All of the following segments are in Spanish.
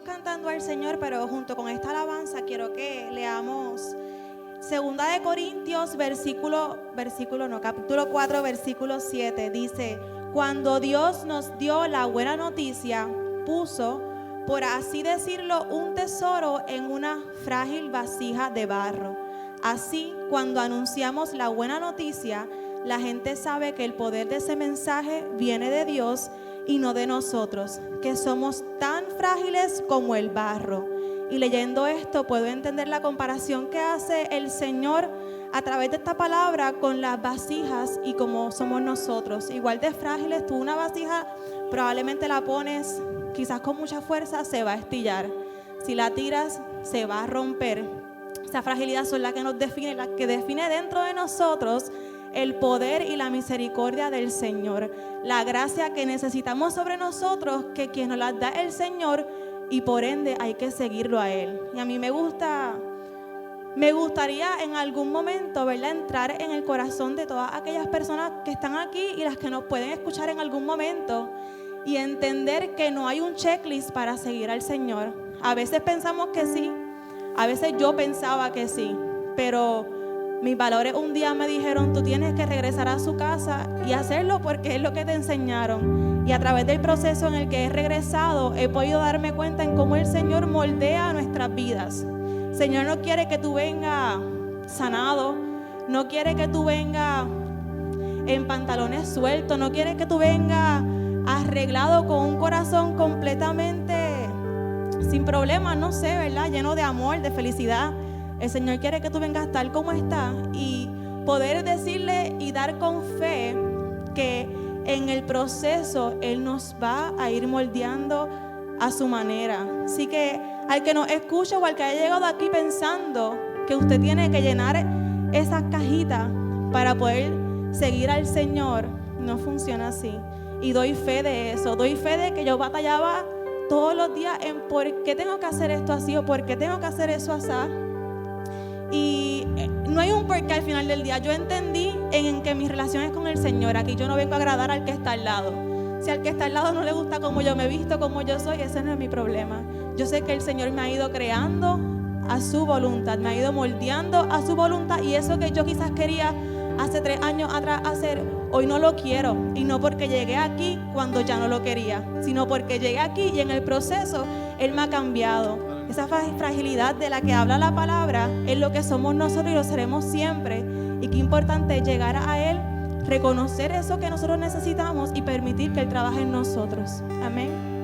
cantando al Señor, pero junto con esta alabanza quiero que leamos Segunda de Corintios, capítulo 4, versículo 7. Dice: cuando Dios nos dio la buena noticia, puso, por así decirlo, un tesoro en una frágil vasija de barro. Así, cuando anunciamos la buena noticia, la gente sabe que el poder de ese mensaje viene de Dios y no de nosotros, que somos tan frágiles como el barro. Y leyendo esto puedo entender la comparación que hace el Señor a través de esta palabra con las vasijas y como somos nosotros. Igual de frágiles, tú una vasija probablemente la pones quizás con mucha fuerza, se va a estillar. Si la tiras, se va a romper. Esa fragilidad son la que nos define, la que define dentro de nosotros el poder y la misericordia del Señor. La gracia que necesitamos sobre nosotros, que quien nos la da el Señor, y por ende hay que seguirlo a Él. Y a mí me gustaría en algún momento, ¿verdad?, entrar en el corazón de todas aquellas personas que están aquí y las que nos pueden escuchar en algún momento, y entender que no hay un checklist para seguir al Señor. A veces pensamos que sí, a veces yo pensaba que sí, pero mis valores un día me dijeron: tú tienes que regresar a su casa y hacerlo porque es lo que te enseñaron. Y a través del proceso en el que he regresado, he podido darme cuenta en cómo el Señor moldea nuestras vidas. El Señor no quiere que tú vengas sanado, no quiere que tú vengas en pantalones sueltos, no quiere que tú vengas arreglado con un corazón completamente sin problemas, no sé, ¿verdad?, lleno de amor, de felicidad. El Señor quiere que tú vengas tal como estás y poder decirle y dar con fe que en el proceso Él nos va a ir moldeando a su manera. Así que al que nos escucha o al que haya llegado aquí pensando que usted tiene que llenar esas cajitas para poder seguir al Señor, no funciona así. Y doy fe de eso, doy fe de que yo batallaba todos los días en por qué tengo que hacer esto así o por qué tengo que hacer eso así. Y no hay un porqué al final del día. Yo entendí en que mis relaciones con el Señor, aquí yo no vengo a agradar al que está al lado. Si al que está al lado no le gusta cómo yo me visto, cómo yo soy, ese no es mi problema. Yo sé que el Señor me ha ido creando a su voluntad, me ha ido moldeando a su voluntad, y eso que yo quizás quería hace 3 años atrás hacer, hoy no lo quiero. Y no porque llegué aquí cuando ya no lo quería, sino porque llegué aquí y en el proceso Él me ha cambiado. Esa fragilidad de la que habla la palabra es lo que somos nosotros y lo seremos siempre. Y qué importante es llegar a Él, reconocer eso que nosotros necesitamos y permitir que Él trabaje en nosotros. Amén.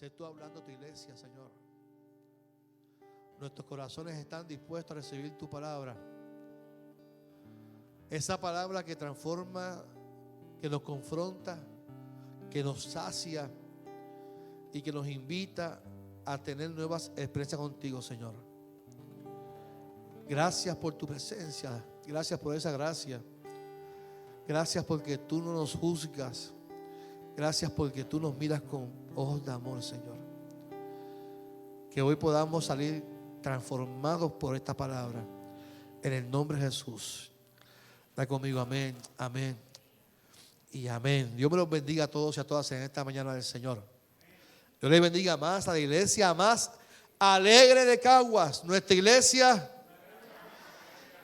Sé tú hablando a tu iglesia, Señor. Nuestros corazones están dispuestos a recibir tu palabra. Esa palabra que transforma, que nos confronta, que nos sacia y que nos invita a tener nuevas experiencias contigo, Señor. Gracias por tu presencia. Gracias por esa gracia. Gracias porque tú no nos juzgas. Gracias porque tú nos miras con ojos de amor, Señor. Que hoy podamos salir transformados por esta palabra. En el nombre de Jesús. Da conmigo, amén, amén y amén. Dios me los bendiga a todos y a todas en esta mañana del Señor. Dios les bendiga más a la iglesia más alegre de Caguas, nuestra iglesia.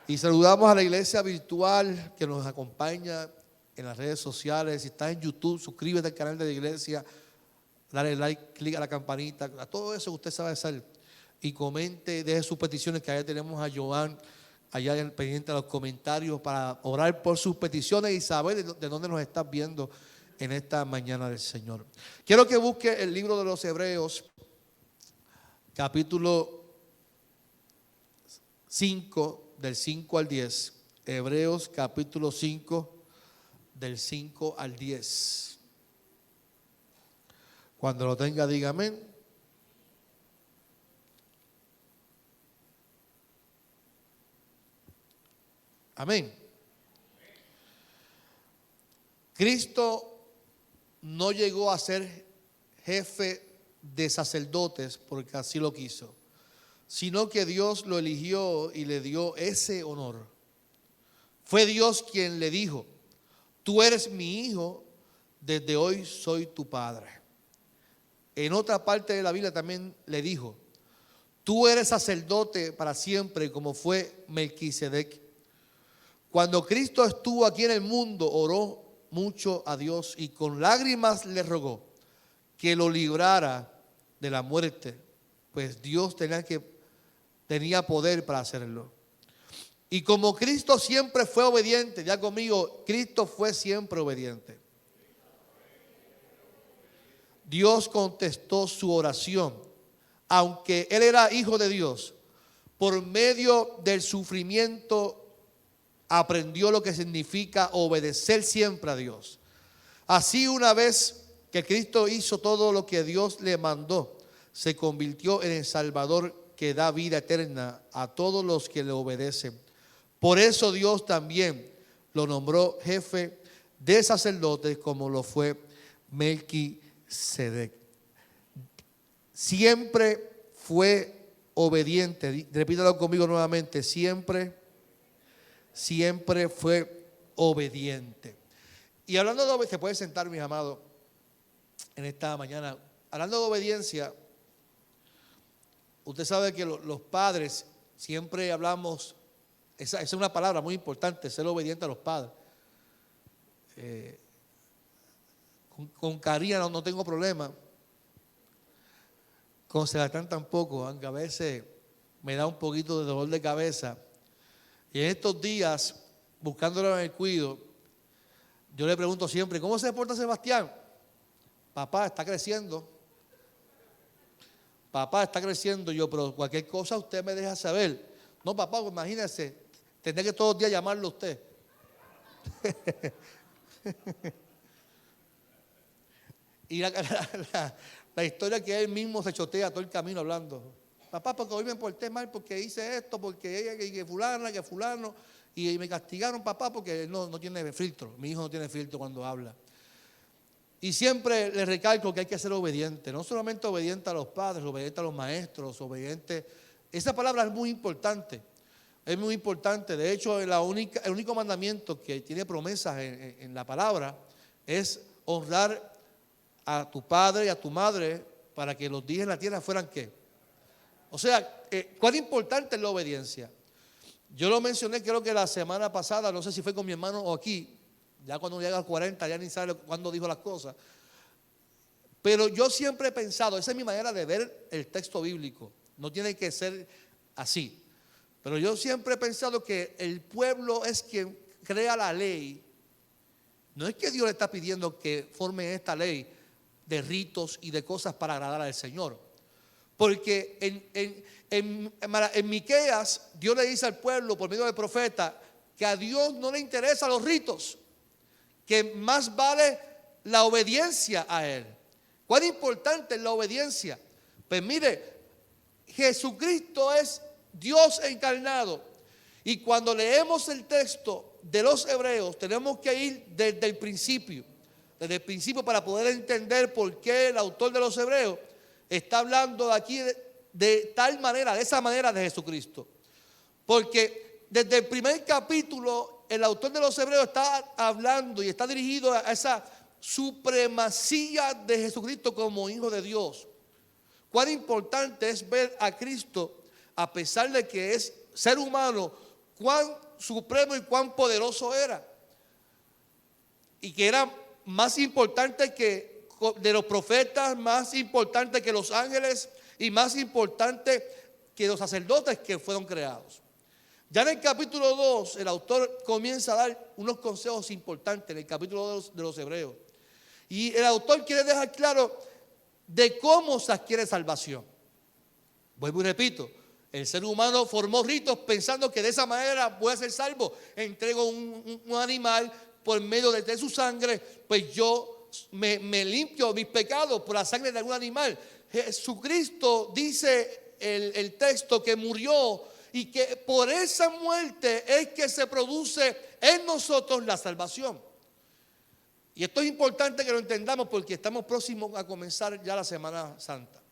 Y saludamos a la iglesia virtual que nos acompaña en las redes sociales. Si estás en YouTube, suscríbete al canal de la iglesia, dale like, clic a la campanita, a todo eso que usted sabe hacer. Y comente, deje sus peticiones, que allá tenemos a Joan, allá en el pendiente de los comentarios, para orar por sus peticiones y saber de dónde nos estás viendo en esta mañana del Señor. Quiero que busque el libro de los Hebreos, capítulo 5, del 5 al 10. Hebreos capítulo 5, del 5 al 10. Cuando lo tenga, diga amén. Amén. Cristo no llegó a ser jefe de sacerdotes porque así lo quiso, sino que Dios lo eligió y le dio ese honor. Fue Dios quien le dijo: tú eres mi hijo, desde hoy soy tu padre. En otra parte de la Biblia también le dijo: tú eres sacerdote para siempre, como fue Melquisedec. Cuando Cristo estuvo aquí en el mundo, oró mucho a Dios y con lágrimas le rogó que lo librara de la muerte, pues Dios tenía poder para hacerlo. Y como Cristo siempre fue obediente, ya conmigo, Cristo fue siempre obediente. Dios contestó su oración, aunque Él era hijo de Dios. Por medio del sufrimiento aprendió lo que significa obedecer siempre a Dios. Así, una vez que Cristo hizo todo lo que Dios le mandó, se convirtió en el Salvador que da vida eterna a todos los que le obedecen. Por eso Dios también lo nombró jefe de sacerdotes, como lo fue Melquisedec. Siempre fue obediente. Repítalo conmigo nuevamente. Siempre fue obediente. Y hablando de obediencia, se puede sentar, mis amados, en esta mañana. Hablando de obediencia, usted sabe que los padres siempre hablamos, esa es una palabra muy importante, ser obediente a los padres. Con Karina no tengo problema, con Sebastián tampoco, aunque a veces me da un poquito de dolor de cabeza. Y en estos días, buscándolo en el cuido, yo le pregunto siempre: ¿cómo se porta Sebastián? Papá, está creciendo. Papá, está creciendo. Yo, pero cualquier cosa usted me deja saber. No, papá, imagínese, tendré que todos los días llamarlo a usted. Y la historia que él mismo se chotea todo el camino hablando. Papá, porque hoy me porté mal, porque hice esto, porque ella, que fulana, que fulano. Y me castigaron, papá, porque él no tiene filtro. Mi hijo no tiene filtro cuando habla. Y siempre le recalco que hay que ser obediente. No solamente obediente a los padres, obediente a los maestros, obediente. Esa palabra es muy importante. Es muy importante. De hecho, el único mandamiento que tiene promesas en la palabra es honrar a tu padre y a tu madre para que los días en la tierra fueran ¿qué? O sea, ¿cuán importante es la obediencia? Yo lo mencioné creo que la semana pasada, no sé si fue con mi hermano o aquí, ya cuando llega a 40 ya ni sabe cuándo dijo las cosas. Pero yo siempre he pensado, esa es mi manera de ver el texto bíblico, no tiene que ser así. Pero yo siempre he pensado que el pueblo es quien crea la ley. No es que Dios le está pidiendo que forme esta ley de ritos y de cosas para agradar al Señor. Porque en Miqueas Dios le dice al pueblo por medio del profeta que a Dios no le interesan los ritos, que más vale la obediencia a Él. ¿Cuán importante es la obediencia? Pues mire, Jesucristo es Dios encarnado. Y cuando leemos el texto de los hebreos, tenemos que ir desde el principio para poder entender por qué el autor de los hebreos está hablando de aquí de tal manera, de esa manera de Jesucristo. Porque desde el primer capítulo, el autor de los hebreos está hablando y está dirigido a esa supremacía de Jesucristo como Hijo de Dios. Cuán importante es ver a Cristo, a pesar de que es ser humano, cuán supremo y cuán poderoso era. Y que era más importante que de los profetas, más importante que los ángeles y más importante que los sacerdotes que fueron creados. Ya en el capítulo 2 el autor comienza a dar unos consejos importantes en el capítulo 2 de los hebreos. Y el autor quiere dejar claro de cómo se adquiere salvación. Vuelvo y repito, el ser humano formó ritos pensando que de esa manera voy a ser salvo. Entrego un animal por medio de su sangre, pues yo me limpio mis pecados por la sangre de algún animal. Jesucristo dice el texto que murió y que por esa muerte es que se produce en nosotros la salvación. Y esto es importante que lo entendamos porque estamos próximos a comenzar ya la Semana Santa.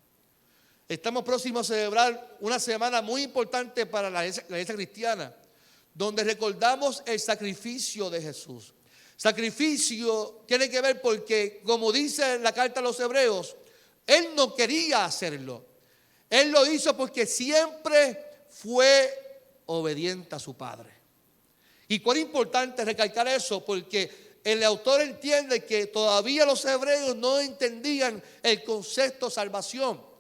Estamos próximos a celebrar una semana muy importante para la iglesia cristiana, donde recordamos el sacrificio de Jesús. Sacrificio tiene que ver porque, como dice la carta a los hebreos, Él no quería hacerlo. Él lo hizo porque siempre fue obediente a su Padre. Y cuán importante recalcar eso, porque el autor entiende que todavía los hebreos no entendían el concepto de salvación.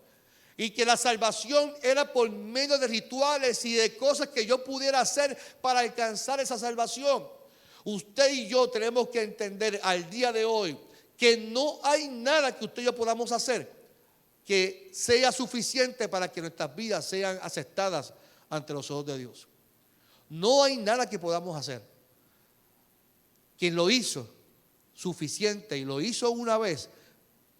Y que la salvación era por medio de rituales y de cosas que yo pudiera hacer para alcanzar esa salvación. Usted y yo tenemos que entender al día de hoy que no hay nada que usted y yo podamos hacer que sea suficiente para que nuestras vidas sean aceptadas ante los ojos de Dios. No hay nada que podamos hacer. Quien lo hizo suficiente y lo hizo una vez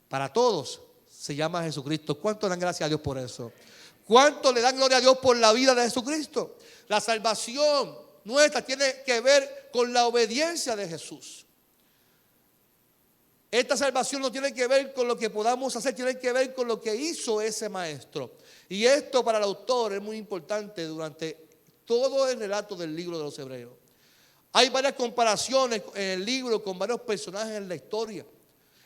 para todos se llama Jesucristo. ¿Cuánto dan gracias a Dios por eso? ¿Cuánto le dan gloria a Dios por la vida de Jesucristo? La salvación nuestra tiene que ver con la obediencia de Jesús. Esta salvación no tiene que ver con lo que podamos hacer, tiene que ver con lo que hizo ese maestro. Y esto para el autor es muy importante durante todo el relato del libro de los Hebreos. Hay varias comparaciones en el libro con varios personajes en la historia.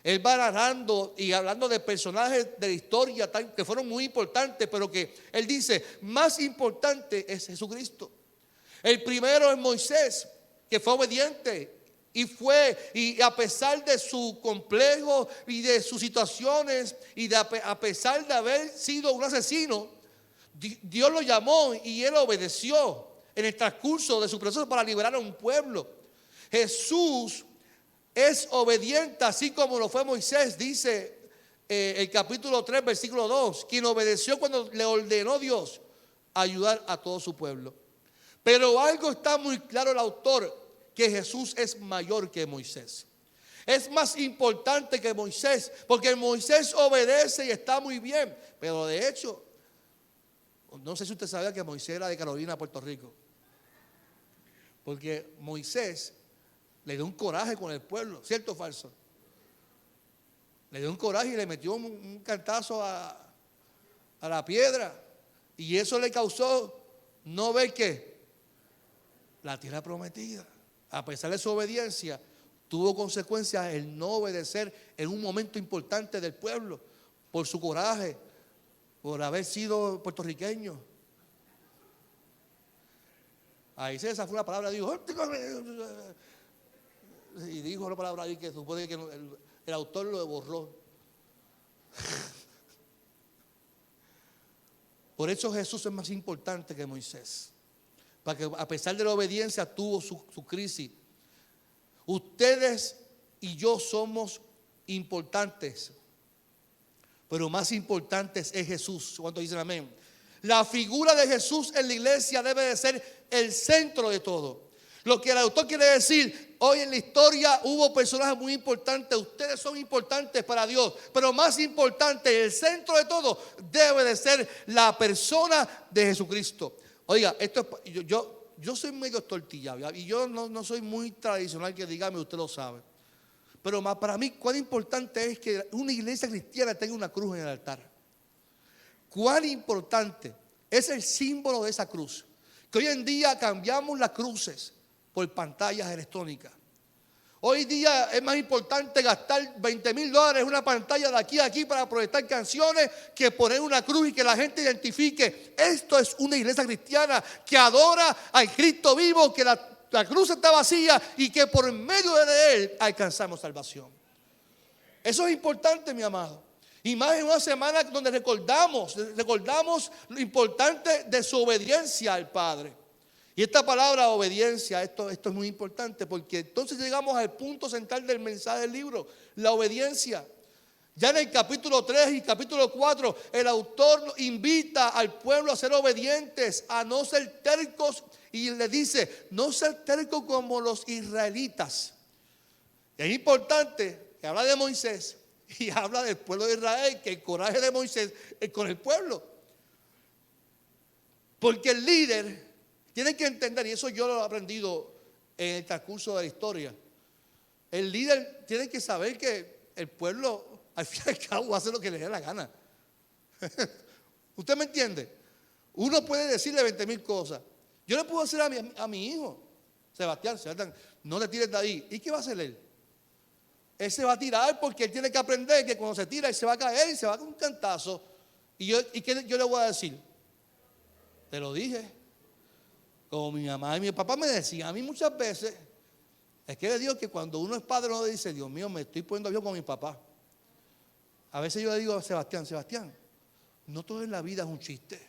Él va narrando y hablando de personajes de la historia que fueron muy importantes, pero que él dice, más importante es Jesucristo. El primero es Moisés, que fue obediente y a pesar de su complejo y de sus situaciones y a pesar de haber sido un asesino, Dios lo llamó y él obedeció en el transcurso de su proceso para liberar a un pueblo. Jesús es obediente así como lo fue Moisés, dice el capítulo 3, versículo 2, quien obedeció cuando le ordenó Dios ayudar a todo su pueblo. Pero algo está muy claro el autor, que Jesús es mayor que Moisés. Es más importante que Moisés, porque Moisés obedece y está muy bien. Pero de hecho, no sé si usted sabía que Moisés era de Carolina, Puerto Rico. Porque Moisés le dio un coraje con el pueblo, ¿cierto o falso? Le dio un coraje y le metió un cantazo a la piedra. Y eso le causó no ver que la tierra prometida. A pesar de su obediencia, tuvo consecuencias el no obedecer en un momento importante del pueblo, por su coraje, por haber sido puertorriqueño. Ahí se desafó una palabra, dijo, y dijo una palabra ahí que supone que el autor lo borró. Por eso Jesús es más importante que Moisés. Para que a pesar de la obediencia tuvo su crisis. Ustedes y yo somos importantes, pero más importantes es Jesús. ¿Cuántos dicen amén? La figura de Jesús en la iglesia debe de ser el centro de todo. Lo que el autor quiere decir, hoy en la historia hubo personajes muy importantes, ustedes son importantes para Dios, pero más importante, el centro de todo debe de ser la persona de Jesucristo. Oiga, esto es, yo soy medio tortillado y yo no soy muy tradicional que dígame, usted lo sabe. Pero para mí, cuán importante es que una iglesia cristiana tenga una cruz en el altar. Cuán importante es el símbolo de esa cruz. Que hoy en día cambiamos las cruces por pantallas electrónicas. Hoy día es más importante gastar $20,000 en una pantalla de aquí a aquí para proyectar canciones que poner una cruz y que la gente identifique. Esto es una iglesia cristiana que adora al Cristo vivo, que la cruz está vacía y que por medio de él alcanzamos salvación. Eso es importante, mi amado. Y más en una semana donde recordamos lo importante de su obediencia al Padre. Y esta palabra obediencia, esto es muy importante porque entonces llegamos al punto central del mensaje del libro, la obediencia. Ya en el capítulo 3 y capítulo 4, el autor invita al pueblo a ser obedientes, a no ser tercos, y le dice, no ser tercos como los israelitas. Y es importante que habla de Moisés y habla del pueblo de Israel, que el coraje de Moisés es con el pueblo. Porque el líder tiene que entender, y eso yo lo he aprendido en el transcurso de la historia, el líder tiene que saber que el pueblo al fin y al cabo hace lo que le dé la gana. ¿Usted me entiende? Uno puede decirle 20,000 cosas. Yo le puedo decir a mi hijo, Sebastián, no le tires de ahí. ¿Y qué va a hacer él? Él se va a tirar porque él tiene que aprender que cuando se tira él se va a caer y se va a dar un cantazo. ¿Y qué yo le voy a decir? Te lo dije. Como mi mamá y mi papá me decían a mí muchas veces, es que le digo que cuando uno es padre uno dice, Dios mío, me estoy poniendo yo con mi papá. A veces yo le digo a Sebastián, no todo en la vida es un chiste.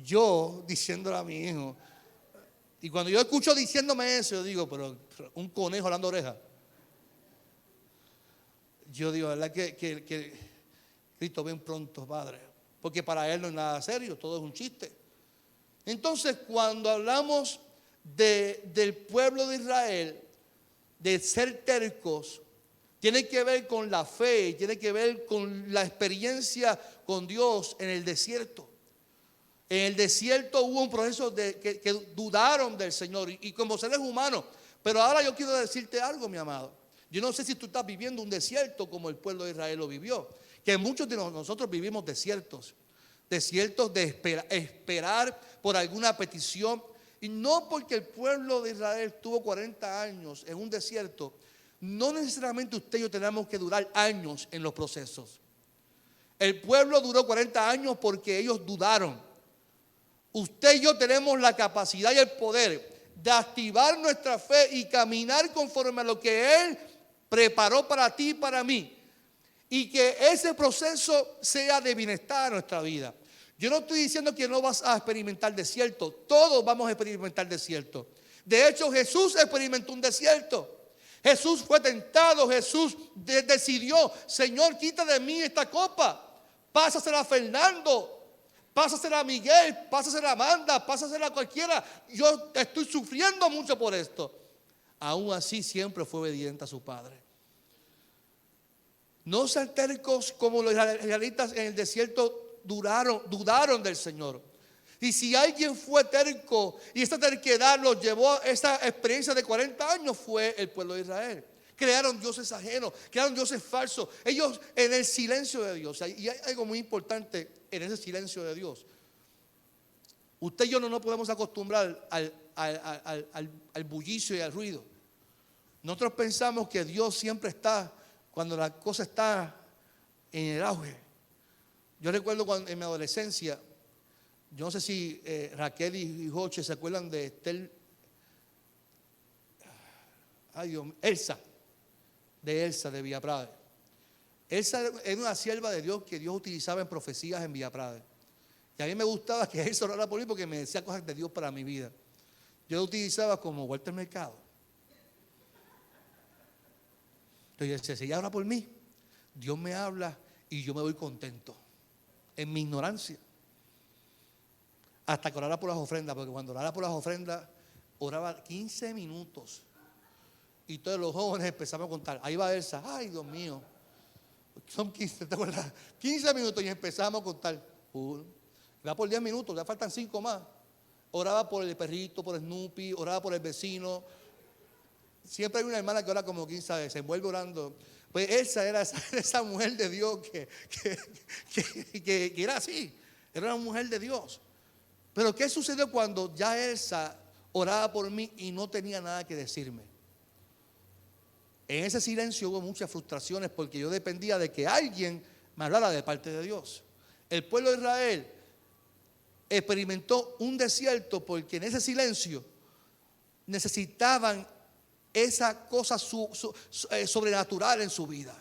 Yo diciéndole a mi hijo, y cuando yo escucho diciéndome eso, yo digo, pero un conejo hablando oreja. Yo digo, ¿verdad que Cristo ven pronto, Padre? Porque para él no es nada serio, todo es un chiste. Entonces, cuando hablamos del pueblo de Israel, de ser tercos, tiene que ver con la fe, tiene que ver con la experiencia con Dios en el desierto. En el desierto hubo un proceso que dudaron del Señor y como seres humanos. Pero ahora yo quiero decirte algo, mi amado. Yo no sé si tú estás viviendo un desierto como el pueblo de Israel lo vivió. Que muchos de nosotros vivimos desiertos de esperar por alguna petición. Y no porque el pueblo de Israel tuvo 40 años en un desierto, no necesariamente usted y yo tenemos que durar años en los procesos. El pueblo duró 40 años porque ellos dudaron. Usted y yo tenemos la capacidad y el poder de activar nuestra fe y caminar conforme a lo que Él preparó para ti y para mí. Y que ese proceso sea de bienestar a nuestra vida. Yo no estoy diciendo que no vas a experimentar desierto. Todos vamos a experimentar desierto. De hecho, Jesús experimentó un desierto. Jesús fue tentado. Jesús decidió, Señor, quita de mí esta copa. pásasela a Fernando, pásasela a Miguel, pásasela a Amanda, pásasela a cualquiera. Yo estoy sufriendo mucho por esto. Aún así siempre fue obediente a su padre. No sean tercos como los israelitas en el desierto dudaron del Señor. Y si alguien fue terco y esta terquedad los llevó a esa experiencia de 40 años, fue el pueblo de Israel. Crearon dioses ajenos, crearon dioses falsos. Ellos en el silencio de Dios. Y hay algo muy importante en ese silencio de Dios. Usted y yo no nos podemos acostumbrar al bullicio y al ruido. Nosotros pensamos que Dios siempre está cuando la cosa está en el auge. Yo recuerdo cuando en mi adolescencia, yo no sé si Raquel y Joche se acuerdan de Elsa de Villa Prade. Elsa era una sierva de Dios que Dios utilizaba en profecías en Villa Prade. Y a mí me gustaba que Elsa orara por mí porque me decía cosas de Dios para mi vida. Yo lo utilizaba como Walter Mercado. Entonces yo decía, si ella ora por mí, Dios me habla y yo me voy contento. En mi ignorancia. Hasta que orara por las ofrendas, porque cuando orara por las ofrendas, oraba 15 minutos. Y todos los jóvenes empezaban a contar. Ahí va Elsa, ay Dios mío. Son 15, ¿te acuerdas? 15 minutos y empezamos a contar. Va por 10 minutos, ya faltan 5 más. Oraba por el perrito, por Snoopy, oraba por el vecino. Siempre hay una hermana que ora como 15 veces, se envuelve orando. Pues Elsa era esa mujer de Dios que era así. Era una mujer de Dios. Pero ¿qué sucedió cuando ya Elsa oraba por mí y no tenía nada que decirme? En ese silencio hubo muchas frustraciones porque yo dependía de que alguien me hablara de parte de Dios. El pueblo de Israel experimentó un desierto porque en ese silencio necesitaban esa cosa sobrenatural en su vida.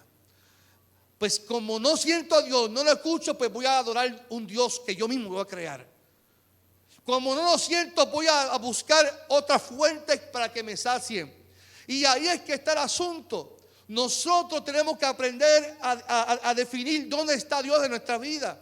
Pues como no siento a Dios, no lo escucho, pues voy a adorar un Dios que yo mismo voy a crear. Como no lo siento, voy a buscar otras fuentes para que me sacien. Y ahí es que está el asunto. Nosotros tenemos que aprender a definir dónde está Dios en nuestra vida.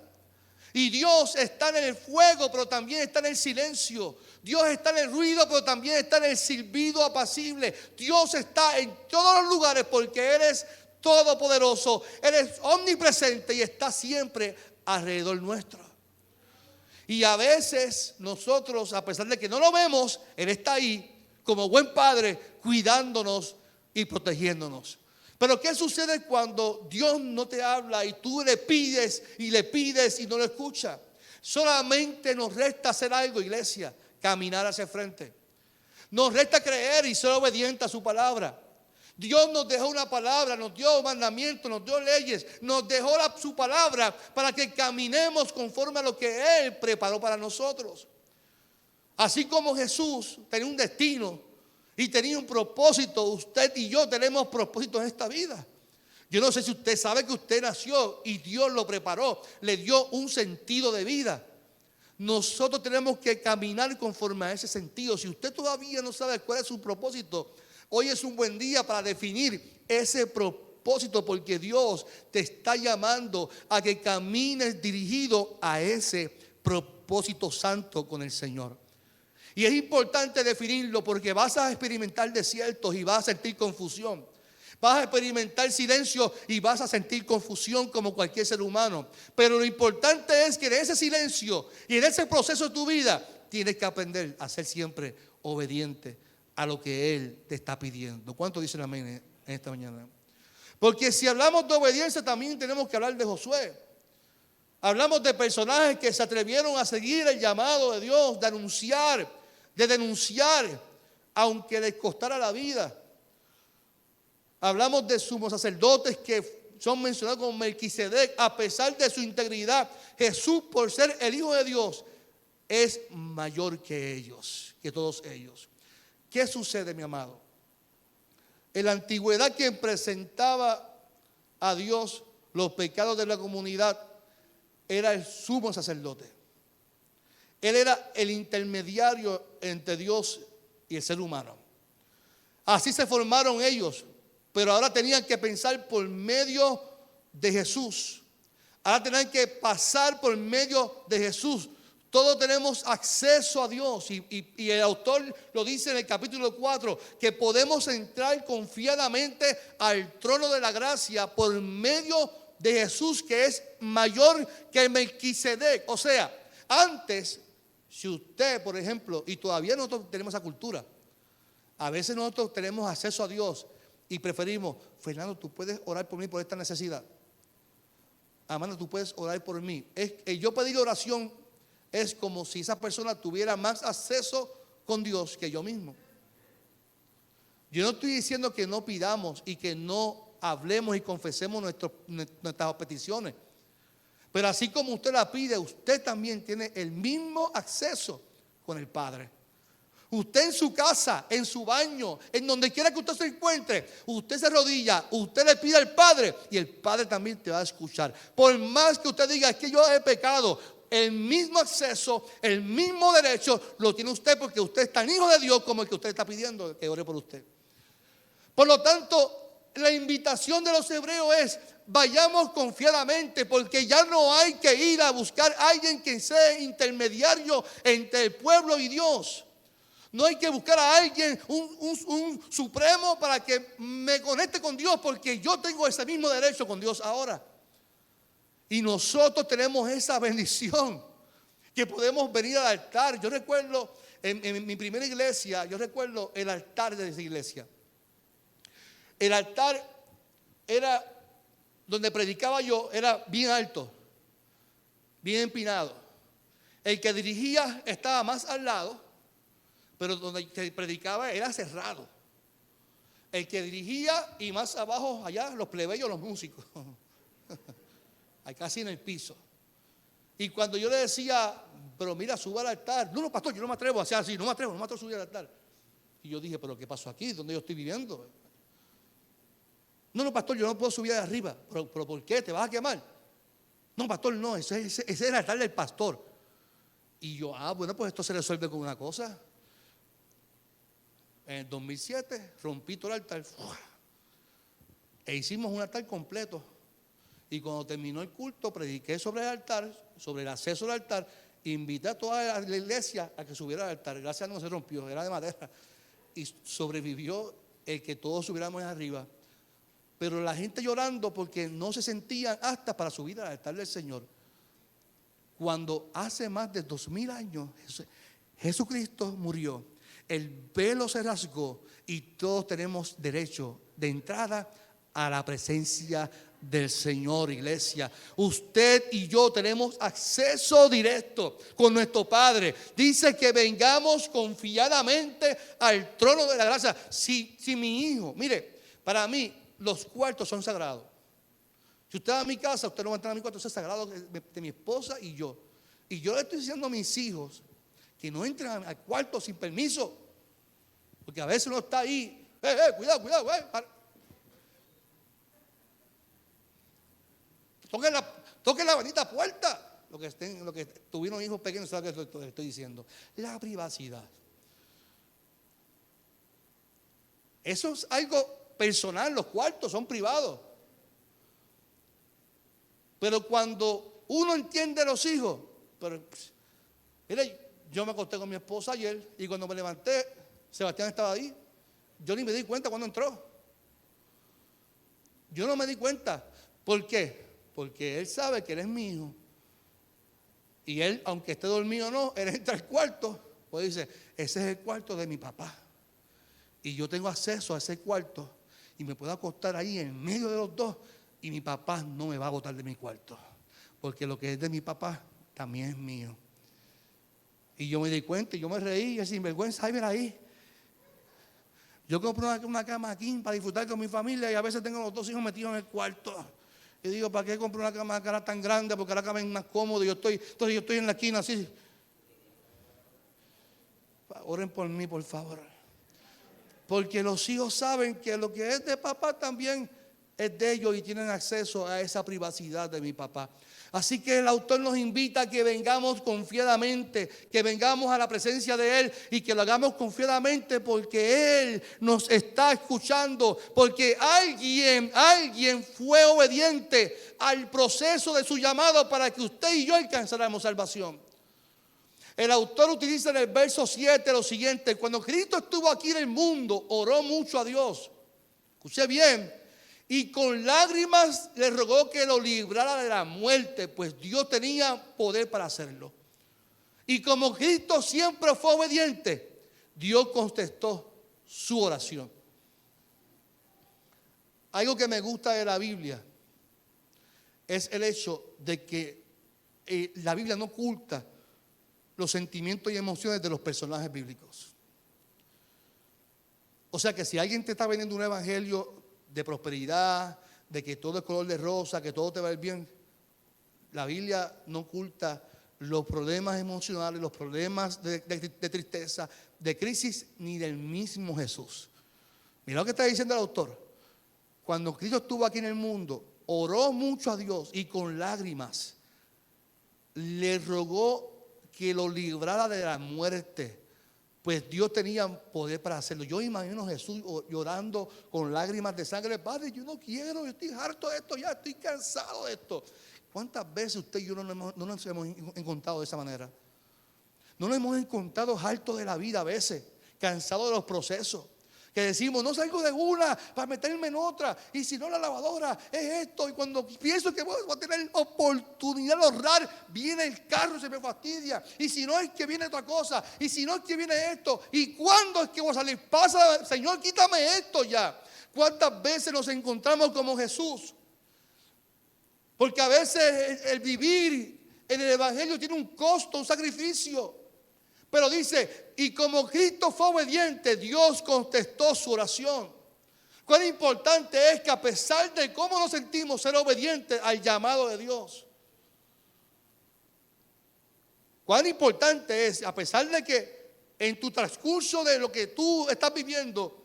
Y Dios está en el fuego, pero también está en el silencio. Dios está en el ruido, pero también está en el silbido apacible. Dios está en todos los lugares porque Él es todopoderoso. Él es omnipresente y está siempre alrededor nuestro. Y a veces nosotros, a pesar de que no lo vemos, Él está ahí como buen padre cuidándonos y protegiéndonos. Pero ¿qué sucede cuando Dios no te habla y tú le pides y no lo escucha? Solamente nos resta hacer algo, iglesia, caminar hacia el frente. Nos resta creer y ser obediente a su palabra. Dios nos dejó una palabra, nos dio mandamientos, nos dio leyes, nos dejó su palabra para que caminemos conforme a lo que Él preparó para nosotros. Así como Jesús tenía un destino y tenía un propósito, usted y yo tenemos propósitos en esta vida. Yo no sé si usted sabe que usted nació y Dios lo preparó, le dio un sentido de vida. Nosotros tenemos que caminar conforme a ese sentido. Si usted todavía no sabe cuál es su propósito, hoy es un buen día para definir ese propósito, porque Dios te está llamando a que camines dirigido a ese propósito santo con el Señor. Y es importante definirlo porque vas a experimentar desiertos y vas a sentir confusión. Vas a experimentar silencio y vas a sentir confusión como cualquier ser humano. Pero lo importante es que en ese silencio y en ese proceso de tu vida tienes que aprender a ser siempre obediente a lo que Él te está pidiendo. ¿Cuántos dicen amén en esta mañana? Porque si hablamos de obediencia también tenemos que hablar de Josué. Hablamos de personajes que se atrevieron a seguir el llamado de Dios, de denunciar, aunque les costara la vida. Hablamos de sumos sacerdotes que son mencionados como Melquisedec. A pesar de su integridad, Jesús, por ser el Hijo de Dios, es mayor que ellos, que todos ellos. ¿Qué sucede, mi amado? En la antigüedad, quien presentaba a Dios los pecados de la comunidad era el sumo sacerdote. Él era el intermediario entre Dios y el ser humano. Así se formaron ellos, pero ahora tenían que pensar por medio de Jesús. Ahora tenemos que pasar por medio de Jesús. Todos tenemos acceso a Dios y el autor lo dice en el capítulo 4, que podemos entrar confiadamente al trono de la gracia por medio de Jesús, que es mayor que Melquisedec. O sea, antes, si usted, por ejemplo, y todavía nosotros tenemos esa cultura, a veces nosotros tenemos acceso a Dios y preferimos, Fernando, tú puedes orar por mí por esta necesidad. Amanda, tú puedes orar por mí. Yo pedir oración es como si esa persona tuviera más acceso con Dios que yo mismo. Yo no estoy diciendo que no pidamos y que no hablemos y confesemos nuestras peticiones. Pero así como usted la pide, usted también tiene el mismo acceso con el Padre. Usted en su casa, en su baño, en donde quiera que usted se encuentre, usted se arrodilla, usted le pide al Padre y el Padre también te va a escuchar. Por más que usted diga, es que yo he pecado, el mismo acceso, el mismo derecho lo tiene usted, porque usted es tan hijo de Dios como el que usted está pidiendo que ore por usted. Por lo tanto, la invitación de los hebreos es: vayamos confiadamente, porque ya no hay que ir a buscar a alguien que sea intermediario entre el pueblo y Dios. No hay que buscar a alguien, un supremo para que me conecte con Dios, porque yo tengo ese mismo derecho con Dios ahora. Y nosotros tenemos esa bendición, que podemos venir al altar. Yo recuerdo en mi primera iglesia, yo recuerdo el altar de esa iglesia. El altar era donde predicaba yo, era bien alto, bien empinado. El que dirigía estaba más al lado, pero donde se predicaba era cerrado. El que dirigía y más abajo allá los plebeyos, los músicos. Casi en el piso. Y cuando yo le decía, pero mira, suba al altar. No, pastor, yo no me atrevo a hacer así, no me atrevo a subir al altar. Y yo dije, pero ¿qué pasó aquí? ¿Dónde yo estoy viviendo? No, pastor, yo no puedo subir de arriba. ¿Pero por qué? ¿Te vas a quemar? No, pastor, no, ese es el altar del pastor. Y yo, bueno, pues esto se resuelve con una cosa. En el 2007 rompí todo el altar e hicimos un altar completo. Y cuando terminó el culto, prediqué sobre el altar, sobre el acceso al altar. Invité a toda la iglesia a que subiera al altar. Gracias a Dios no se rompió, era de madera. Y sobrevivió el que todos subiéramos arriba. Pero la gente llorando porque no se sentían aptas para subir al altar del Señor. Cuando hace más de 2000 años Jesucristo murió, el velo se rasgó y todos tenemos derecho de entrada a la presencia del Señor, iglesia. Usted y yo tenemos acceso directo con nuestro Padre. Dice que vengamos confiadamente al trono de la gracia. Si mi hijo, mire, para mí los cuartos son sagrados. Si usted va a mi casa, usted no va a entrar a mi cuarto, eso es sagrado de mi esposa y yo. Y yo le estoy diciendo a mis hijos que no entren al cuarto sin permiso, porque a veces uno está ahí, cuidado, toquen la bendita puerta. Lo que tuvieron hijos pequeños, ¿saben lo que estoy diciendo? La privacidad. Eso es algo personal, los cuartos son privados. Pero cuando uno entiende a los hijos, mire, yo me acosté con mi esposa ayer y cuando me levanté, Sebastián estaba ahí. Yo ni me di cuenta cuando entró. Yo no me di cuenta. ¿Por qué? Porque él sabe que él es mi hijo. Y él, aunque esté dormido o no, él entra al cuarto. Pues dice, ese es el cuarto de mi papá. Y yo tengo acceso a ese cuarto. Y me puedo acostar ahí en medio de los dos. Y mi papá no me va a botar de mi cuarto. Porque lo que es de mi papá también es mío. Y yo me di cuenta y yo me reí. Y sin vergüenza, ay, mira ahí. Yo compro una cama aquí para disfrutar con mi familia. Y a veces tengo los dos hijos metidos en el cuarto. Y digo, ¿para qué compro una cama tan grande? Porque la cama es más cómoda. Entonces yo estoy en la esquina así. Oren por mí, por favor. Porque los hijos saben que lo que es de papá también es de ellos y tienen acceso a esa privacidad de mi papá. Así que el autor nos invita a que vengamos confiadamente, que vengamos a la presencia de Él y que lo hagamos confiadamente porque Él nos está escuchando, porque alguien fue obediente al proceso de su llamado para que usted y yo alcanzáramos salvación. El autor utiliza en el verso 7 lo siguiente: cuando Cristo estuvo aquí en el mundo, oró mucho a Dios. Escuche bien. Y con lágrimas le rogó que lo librara de la muerte, pues Dios tenía poder para hacerlo. Y como Cristo siempre fue obediente, Dios contestó su oración. Algo que me gusta de la Biblia es el hecho de que la Biblia no oculta los sentimientos y emociones de los personajes bíblicos. O sea que si alguien te está vendiendo un evangelio de prosperidad, de que todo es color de rosa, que todo te va a ir bien, la Biblia no oculta los problemas emocionales, los problemas de tristeza, de crisis, ni del mismo Jesús. Mira lo que está diciendo el autor. Cuando Cristo estuvo aquí en el mundo, oró mucho a Dios y con lágrimas le rogó que lo librara de la muerte, pues Dios tenía poder para hacerlo. Yo imagino a Jesús llorando con lágrimas de sangre: Padre, yo no quiero, yo estoy harto de esto, ya estoy cansado de esto. ¿Cuántas veces usted y yo no nos hemos encontrado de esa manera? No nos hemos encontrado hartos de la vida a veces, cansados de los procesos, que decimos: no salgo de una para meterme en otra, y si no la lavadora es esto, y cuando pienso que voy a tener oportunidad de ahorrar, viene el carro y se me fastidia, y si no es que viene otra cosa, y si no es que viene esto, y cuándo es que voy a salir, pasa, Señor, quítame esto ya. ¿Cuántas veces nos encontramos como Jesús? Porque a veces el vivir en el evangelio tiene un costo, un sacrificio. Pero dice: y como Cristo fue obediente, Dios contestó su oración. Cuán importante es que a pesar de cómo nos sentimos, ser obedientes al llamado de Dios. Cuán importante es, a pesar de que en tu transcurso de lo que tú estás viviendo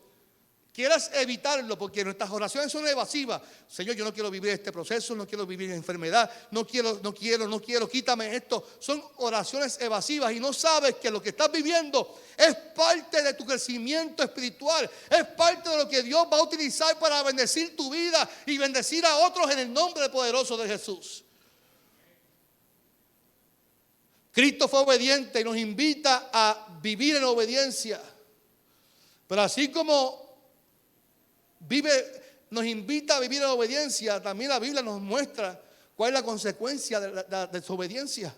quieras evitarlo, porque nuestras oraciones son evasivas. Señor, yo no quiero vivir este proceso, no quiero vivir enfermedad, no quiero, quítame esto. Son oraciones evasivas y no sabes que lo que estás viviendo es parte de tu crecimiento espiritual, es parte de lo que Dios va a utilizar para bendecir tu vida y bendecir a otros en el nombre poderoso de Jesús. Cristo fue obediente y nos invita a vivir en obediencia. Pero así como nos invita a vivir en obediencia, también la Biblia nos muestra cuál es la consecuencia de la desobediencia.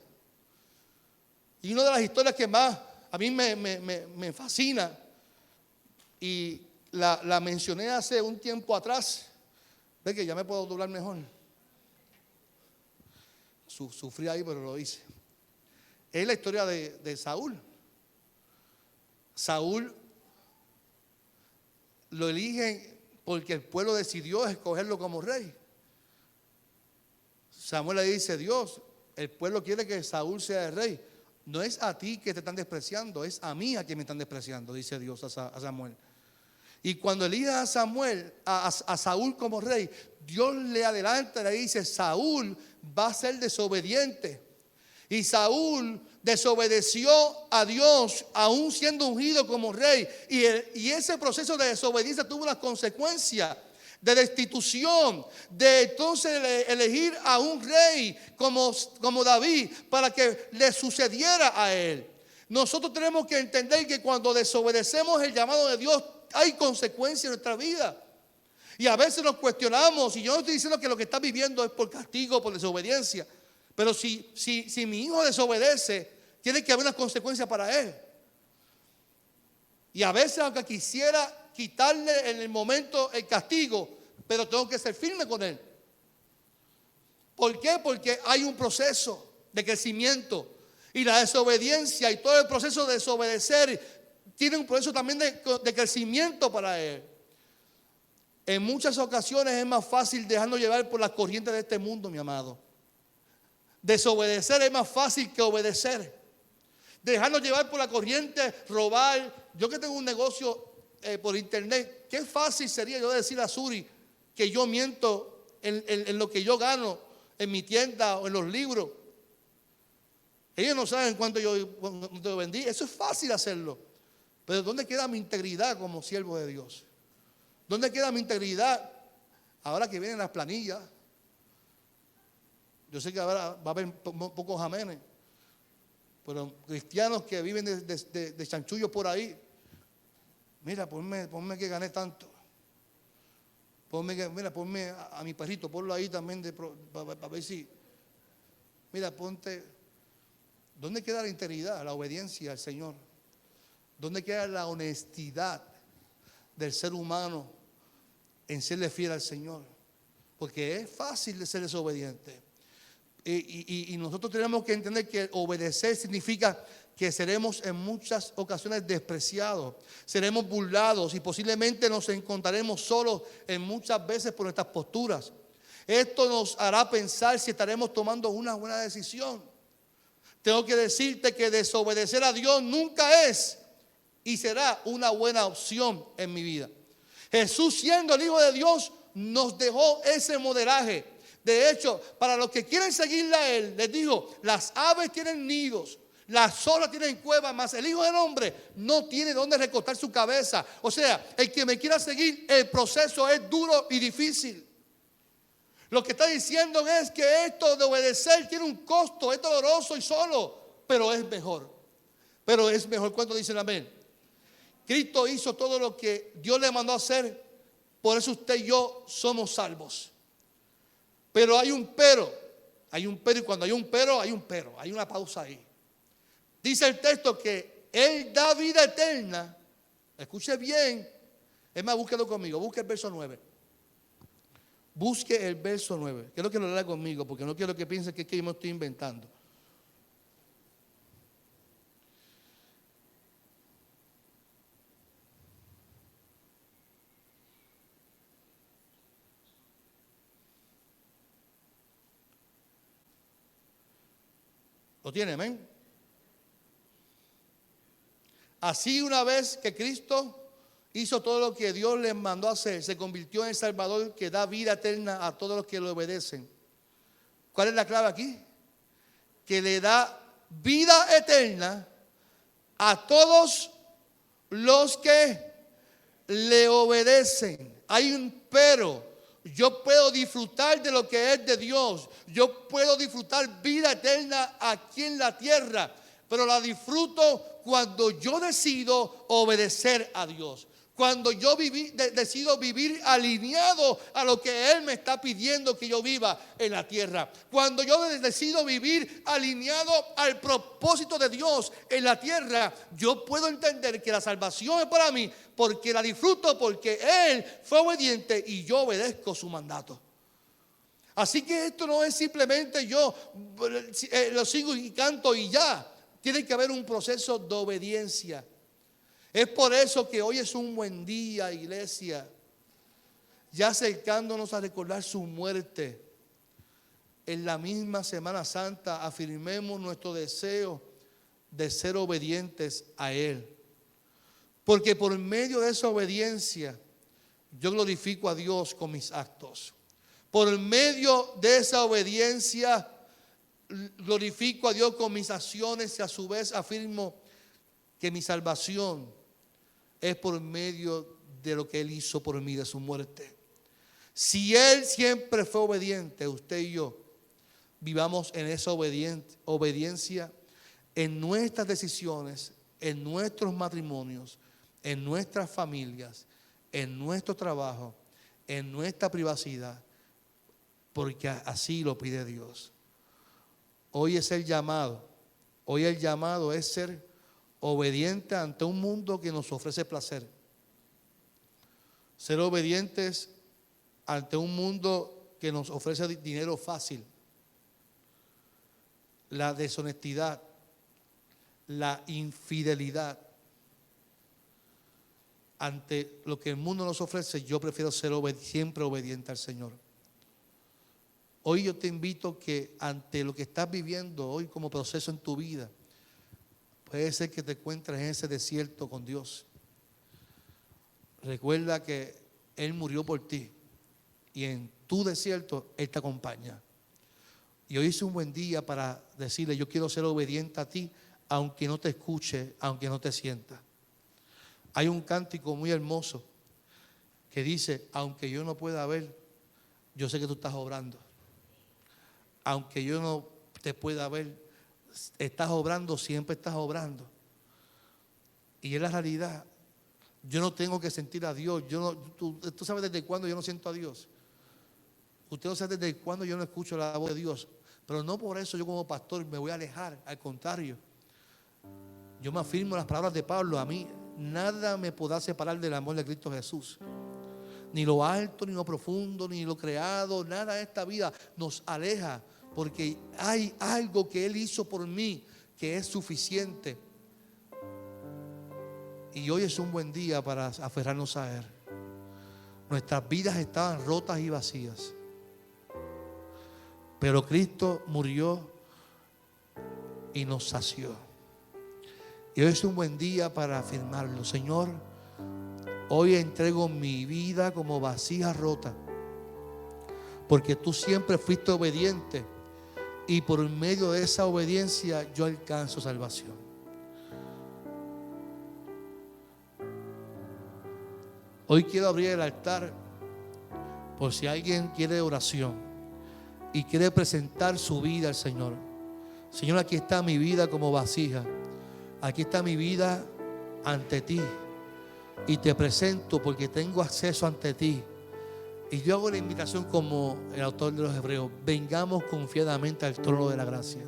Y una de las historias que más a mí me fascina, y la mencioné hace un tiempo atrás, ve que ya me puedo doblar mejor. Sufrí ahí, pero lo hice. Es la historia de Saúl. Saúl lo eligen porque el pueblo decidió escogerlo como rey. Samuel le dice: Dios, el pueblo quiere que Saúl sea el rey. No es a ti que te están despreciando, es a mí a quien me están despreciando, dice Dios a Samuel. Y cuando elige a Saúl como rey, Dios le adelanta, le dice: Saúl va a ser desobediente. Y Saúl desobedeció a Dios, aún siendo ungido como rey. Y ese proceso de desobediencia tuvo unas consecuencias de destitución, de entonces elegir a un rey como David para que le sucediera a él. Nosotros tenemos que entender que cuando desobedecemos el llamado de Dios, hay consecuencias en nuestra vida. Y a veces nos cuestionamos, y yo no estoy diciendo que lo que estás viviendo es por castigo, por desobediencia. Pero si mi hijo desobedece, tiene que haber una consecuencia para él. Y a veces, aunque quisiera quitarle en el momento el castigo, pero tengo que ser firme con él. ¿Por qué? Porque hay un proceso de crecimiento. Y la desobediencia y todo el proceso de desobedecer tiene un proceso también de crecimiento para él. En muchas ocasiones es más fácil dejarnos llevar por las corrientes de este mundo, mi amado. Desobedecer es más fácil que obedecer. Dejarnos llevar por la corriente, robar. Yo que tengo un negocio por internet, qué fácil sería yo decir a Suri: que yo miento en lo que yo gano en mi tienda o en los libros. Ellos no saben cuánto yo vendí. Eso es fácil hacerlo. Pero ¿dónde queda mi integridad como siervo de Dios? ¿Dónde queda mi integridad ahora que vienen las planillas? Yo sé que ahora va a haber pocos amenes, pero cristianos que viven de chanchullos por ahí. Mira, ponme que gané tanto. Ponme a mi perrito, ponlo ahí también para ver si. Mira, ponte. ¿Dónde queda la integridad, la obediencia al Señor? ¿Dónde queda la honestidad del ser humano en serle fiel al Señor? Porque es fácil de ser desobediente. Y nosotros tenemos que entender que obedecer significa que seremos en muchas ocasiones despreciados, seremos burlados y posiblemente nos encontraremos solos en muchas veces por nuestras posturas. Esto nos hará pensar si estaremos tomando una buena decisión. Tengo que decirte que desobedecer a Dios nunca es y será una buena opción en mi vida. Jesús, siendo el Hijo de Dios, nos dejó ese modelaje. De hecho, para los que quieren seguirle a Él, les dijo: las aves tienen nidos, las zorras tienen cuevas, mas el Hijo del Hombre no tiene dónde recostar su cabeza. O sea, el que me quiera seguir, el proceso es duro y difícil. Lo que está diciendo es que esto de obedecer tiene un costo, es doloroso y solo, pero es mejor. Pero es mejor. ¿Cuántos dicen amén? Cristo hizo todo lo que Dios le mandó a hacer, por eso usted y yo somos salvos. Pero hay un pero, y cuando hay un pero, hay una pausa ahí. Dice el texto que Él da vida eterna. Escuche bien, es más, búsquelo conmigo, busque el verso 9. Busque el verso 9. Quiero que lo lea conmigo, porque no quiero que piense que yo me estoy inventando. ¿Lo tiene, amén? Así, una vez que Cristo hizo todo lo que Dios les mandó a hacer, se convirtió en el Salvador que da vida eterna a todos los que le obedecen. ¿Cuál es la clave aquí? Que le da vida eterna a todos los que le obedecen. Hay un pero. Yo puedo disfrutar de lo que es de Dios. Yo puedo disfrutar vida eterna aquí en la tierra, pero la disfruto cuando yo decido obedecer a Dios. Cuando yo decido vivir alineado a lo que Él me está pidiendo que yo viva en la tierra. Cuando yo decido vivir alineado al propósito de Dios en la tierra, yo puedo entender que la salvación es para mí porque la disfruto, porque Él fue obediente y yo obedezco su mandato. Así que esto no es simplemente yo lo sigo y canto y ya. Tiene que haber un proceso de obediencia. Es por eso que hoy es un buen día, iglesia, ya acercándonos a recordar su muerte. En la misma Semana Santa afirmemos nuestro deseo de ser obedientes a Él. Porque por medio de esa obediencia yo glorifico a Dios con mis actos. Por medio de esa obediencia glorifico a Dios con mis acciones y a su vez afirmo que mi salvación es por medio de lo que Él hizo por mí, de su muerte. Si Él siempre fue obediente, usted y yo vivamos en esa obediencia en nuestras decisiones, en nuestros matrimonios, en nuestras familias, en nuestro trabajo, en nuestra privacidad, porque así lo pide Dios. Hoy es el llamado. Hoy el llamado es ser obediente ante un mundo que nos ofrece placer. Ser obedientes ante un mundo que nos ofrece dinero fácil. La deshonestidad, la infidelidad. Ante lo que el mundo nos ofrece, yo prefiero ser siempre obediente al Señor. Hoy yo te invito que ante lo que estás viviendo hoy como proceso en tu vida, puede ser que te encuentres en ese desierto con Dios. Recuerda que Él murió por ti. y en tu desierto Él te acompaña. Y hoy es un buen día para decirle: yo quiero ser obediente a ti, aunque no te escuche, aunque no te sienta. Hay un cántico muy hermoso que dice: aunque yo no pueda ver, yo sé que tú estás obrando. Aunque yo no te pueda ver, estás obrando, siempre estás obrando. Y es la realidad. Yo no tengo que sentir a Dios. Tú sabes desde cuándo yo no siento a Dios. Usted no sabe desde cuándo yo no escucho la voz de Dios. Pero no por eso yo como pastor me voy a alejar. Al contrario, yo me afirmo en las palabras de Pablo: a mí nada me podrá separar del amor de Cristo Jesús. Ni lo alto, ni lo profundo, ni lo creado, nada de esta vida nos aleja, porque hay algo que Él hizo por mí que es suficiente. Y hoy es un buen día para aferrarnos a Él. Nuestras vidas estaban rotas y vacías, pero Cristo murió y nos sació. Y hoy es un buen día para afirmarlo. Señor, hoy entrego mi vida como vasija rota, porque tú siempre fuiste obediente, y por medio de esa obediencia yo alcanzo salvación. Hoy quiero abrir el altar por si alguien quiere oración y quiere presentar su vida al Señor. Señor, aquí está mi vida como vasija. Aquí está mi vida ante ti. Y te presento porque tengo acceso ante ti. Y yo hago la invitación como el autor de los Hebreos: vengamos confiadamente al trono de la gracia.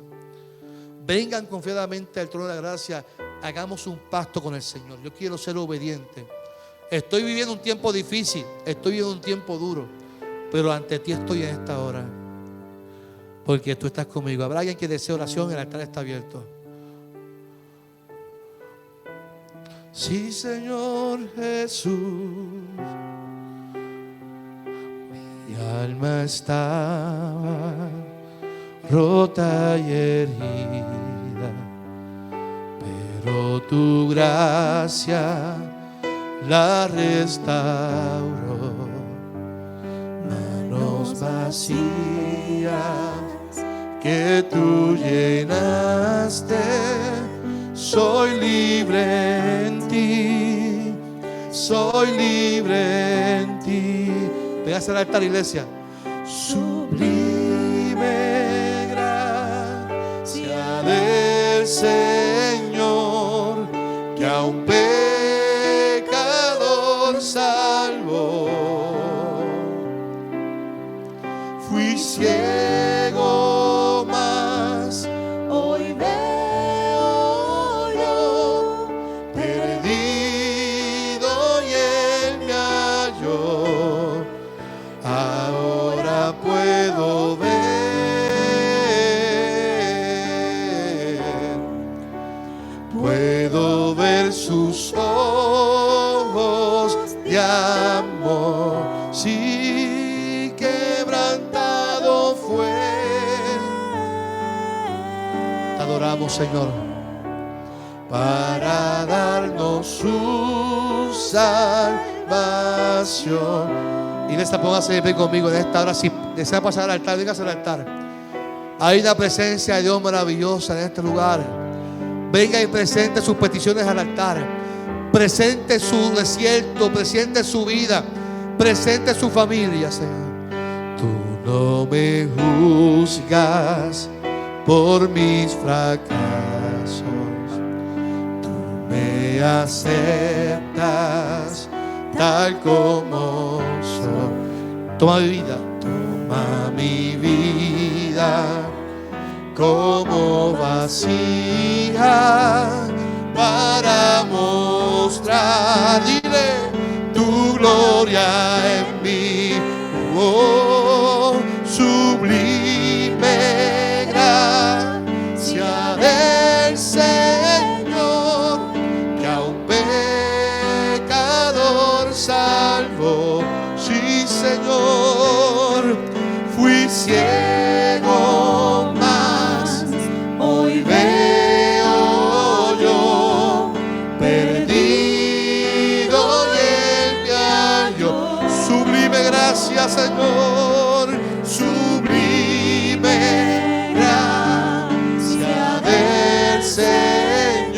Vengan confiadamente al trono de la gracia. Hagamos un pacto con el Señor. Yo quiero ser obediente. Estoy viviendo un tiempo difícil, estoy viviendo un tiempo duro, pero ante ti estoy en esta hora, porque tú estás conmigo. ¿Habrá alguien que desee oración? El altar está abierto. Sí, Señor Jesús, mi alma estaba rota y herida, pero tu gracia la restauró. Manos vacías que tú llenaste, soy libre en ti, soy libre en ti. Pégase al altar, iglesia. Sublime gracia del Señor, que a un pecador salvó. Fui ciego, mas hoy veo yo, perdido y Él me halló. Ahora puedo ver sus ojos de amor. Sí, quebrantado fue. Te adoramos, Señor, para darnos su salvación. Iglesia, póngase de pie conmigo en esta hora. Si desea pasar al altar, dígase al altar. Hay una presencia de Dios maravillosa en este lugar. Venga y presente sus peticiones al altar. Presente su desierto, presente su vida, presente su familia, Señor. Tú no me juzgas por mis fracasos. Tú me aceptas tal como soy. Toma mi vida, toma mi vida como vasija para mostrar, dile, tu gloria en mí. Oh, sublime gracia del Señor, que a un pecador salvó. Sí, Señor, fui ciego, mas hoy veo yo, perdido y Él me halló. Sublime gracia gracia, Señor, sublime gracia del Señor,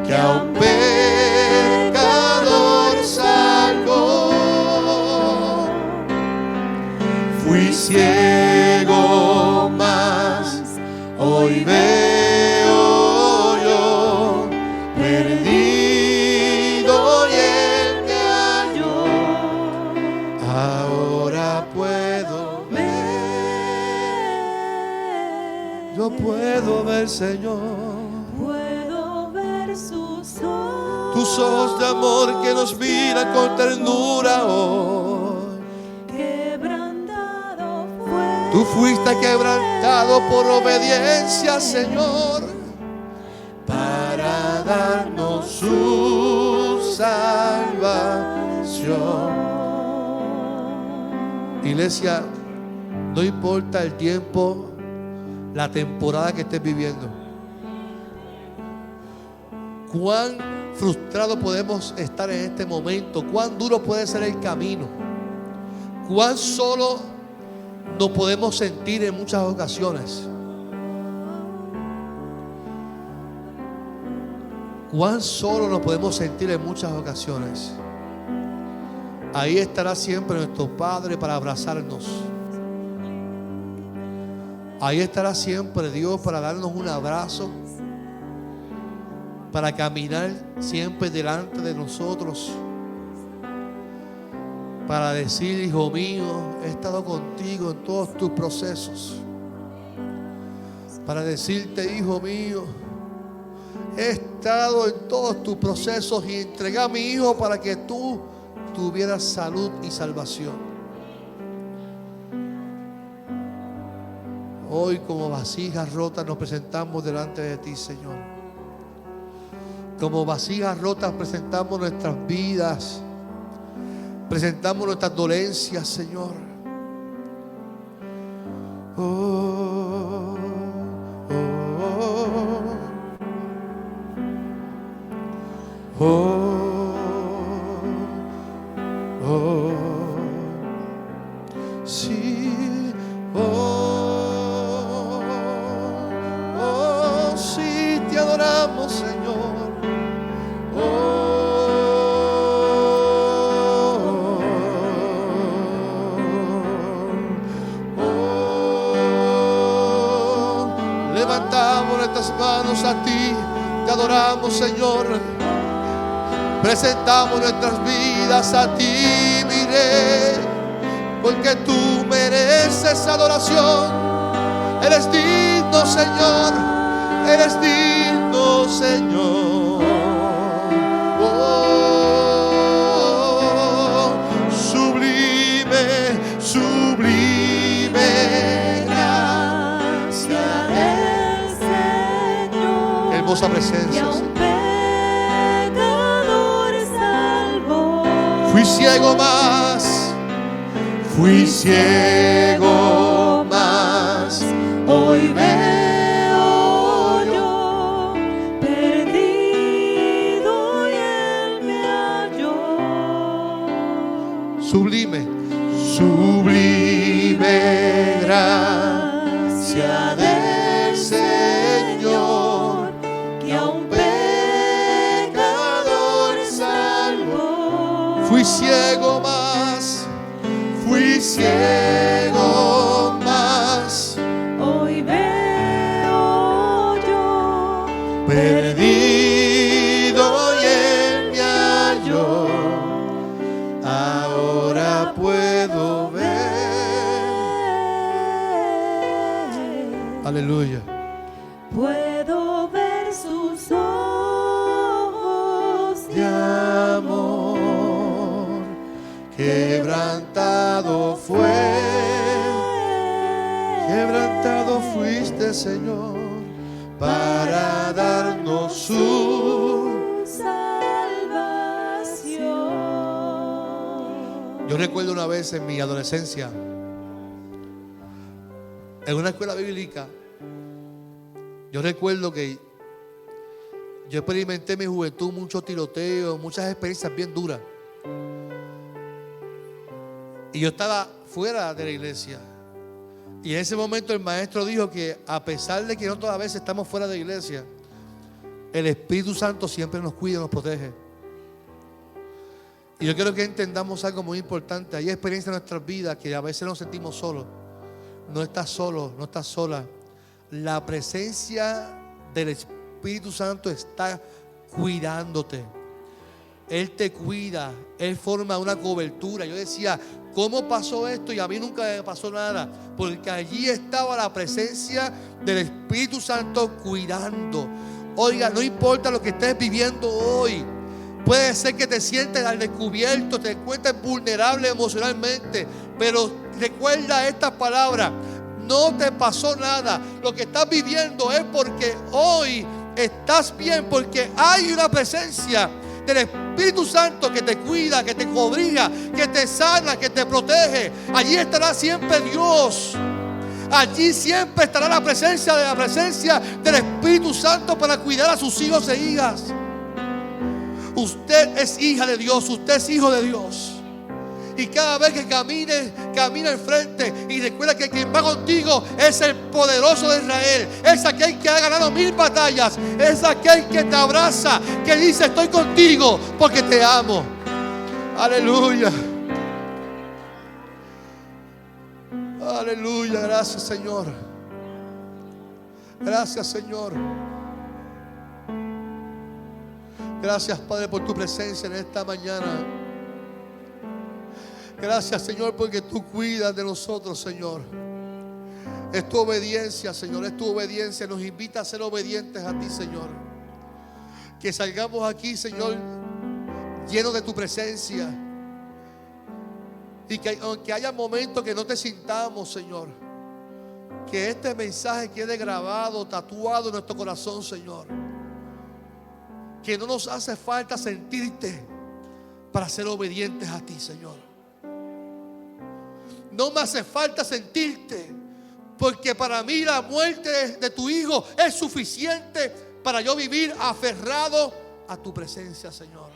que a un pecador salvó. Fui ciego, mas hoy veo yo, perdido y Él me halló. Ahora puedo ver, yo puedo ver, Señor, Puedo ver sus ojos, tus ojos de amor que nos miran con ternura hoy. quebrantado fue. Tú fuiste quebrantado por obediencia, Señor, para darnos su salvación. Iglesia, no importa el tiempo, la temporada que estés viviendo, cuán frustrado podemos estar en este momento, cuán duro puede ser el camino, cuán solo nos podemos sentir en muchas ocasiones, cuán solo nos podemos sentir en muchas ocasiones. Ahí estará siempre nuestro Padre para abrazarnos. Ahí estará siempre Dios para darnos un abrazo, para caminar siempre delante de nosotros, para decir: hijo mío, he estado contigo en todos tus procesos. Para decirte: hijo mío, he estado en todos tus procesos y entregué a mi hijo para que tú tuvieras salud y salvación. Hoy, como vasijas rotas, nos presentamos delante de ti, Señor. Como vasijas rotas presentamos nuestras vidas, presentamos nuestras dolencias, Señor. Oh, oh, oh, oh, oh, sí, oh, oh, sí, te adoramos, Señor. Levantamos nuestras manos a ti, te adoramos, Señor. Presentamos nuestras vidas a ti, mi Rey, porque tú mereces adoración. Eres digno, Señor, eres digno, Señor. Oh, sublime, sublime gracia del Señor. Hermosa presencia, Señor. Fui ciego más, fui ciego más, hoy veo yo, perdido y Él me halló. Sublime, sublime gracia del Señor, que a un pecador salvó. Fui ciego más, fui ciego más, Hoy veo yo, perdido y Él me halló. Ahora puedo ver. Aleluya. puedo ver sus ojos De amor, quebrantado fue, quebrantado fuiste, Señor, para darnos su salvación. Yo recuerdo una vez en mi adolescencia, en una escuela bíblica, yo recuerdo que yo experimenté en mi juventud mucho tiroteo, muchas experiencias bien duras. Y Y yo estaba fuera de la iglesia. Y en ese momento el maestro dijo que a pesar de que no todas veces estamos fuera de la iglesia, el Espíritu Santo siempre nos cuida y nos protege. Y yo quiero que entendamos algo muy importante. Hay experiencias en nuestras vidas que a veces nos sentimos solos. No estás solo, no estás sola. La presencia del Espíritu Santo está cuidándote. Él te cuida, Él forma una cobertura. Yo decía, ¿cómo pasó esto? Y a mí nunca me pasó nada, porque allí estaba la presencia del Espíritu Santo cuidando. Oiga, no importa lo que estés viviendo hoy. Puede ser que te sientes al descubierto, te encuentres vulnerable emocionalmente, pero recuerda estas palabras: no te pasó nada. Lo que estás viviendo es porque hoy estás bien, porque hay una presencia del Espíritu Santo que te cuida, que te cobriga, que te sana, que te protege. Allí estará siempre Dios. Allí siempre estará la presencia del Espíritu Santo para cuidar a sus hijos e hijas. Usted es hija de Dios, usted es hijo de Dios. Y cada vez que camina al frente y recuerda que quien va contigo es el poderoso de Israel. Es aquel que ha ganado 1000 batallas. Es aquel que te abraza, que dice: estoy contigo porque te amo. Aleluya. Aleluya. Gracias, Señor. Gracias, Señor. Gracias, Padre, por tu presencia en esta mañana. Gracias, Señor, porque tú cuidas de nosotros, Señor. Es tu obediencia, Señor, es tu obediencia. Nos invita a ser obedientes a ti, Señor. Que salgamos aquí, Señor, llenos de tu presencia. Y que aunque haya momentos que no te sintamos, Señor, que este mensaje quede grabado, tatuado en nuestro corazón, Señor. Que no nos hace falta sentirte para ser obedientes a ti, Señor. No me hace falta sentirte, porque para mí la muerte de tu Hijo es suficiente para yo vivir aferrado a tu presencia, Señor.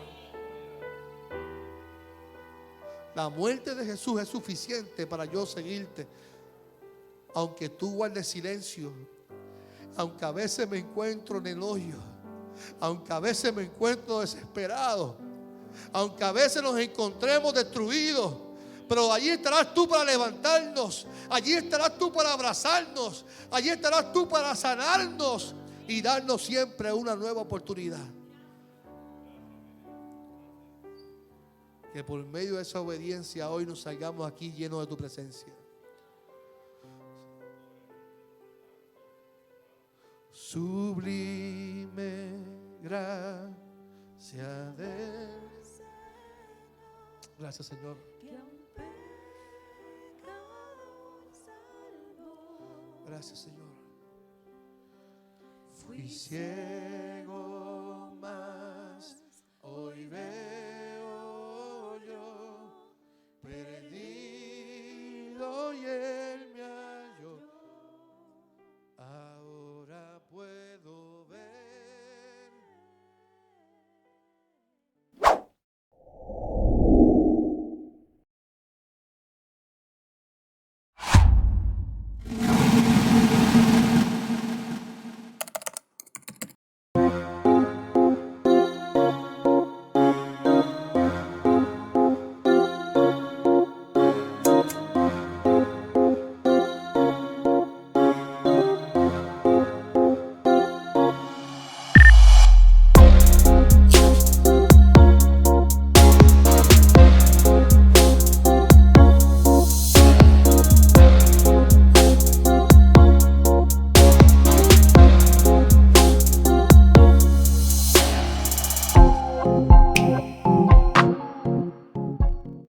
La muerte de Jesús es suficiente para yo seguirte, aunque tú guardes silencio, aunque a veces me encuentro en el hoyo, aunque a veces me encuentro desesperado, aunque a veces nos encontremos destruidos. Pero allí estarás tú para levantarnos. Allí estarás tú para abrazarnos. Allí estarás tú para sanarnos y darnos siempre una nueva oportunidad. Que por medio de esa obediencia hoy nos salgamos aquí llenos de tu presencia. Sublime gracia de... Gracias, Señor. Gracias, Señor. Fui ciego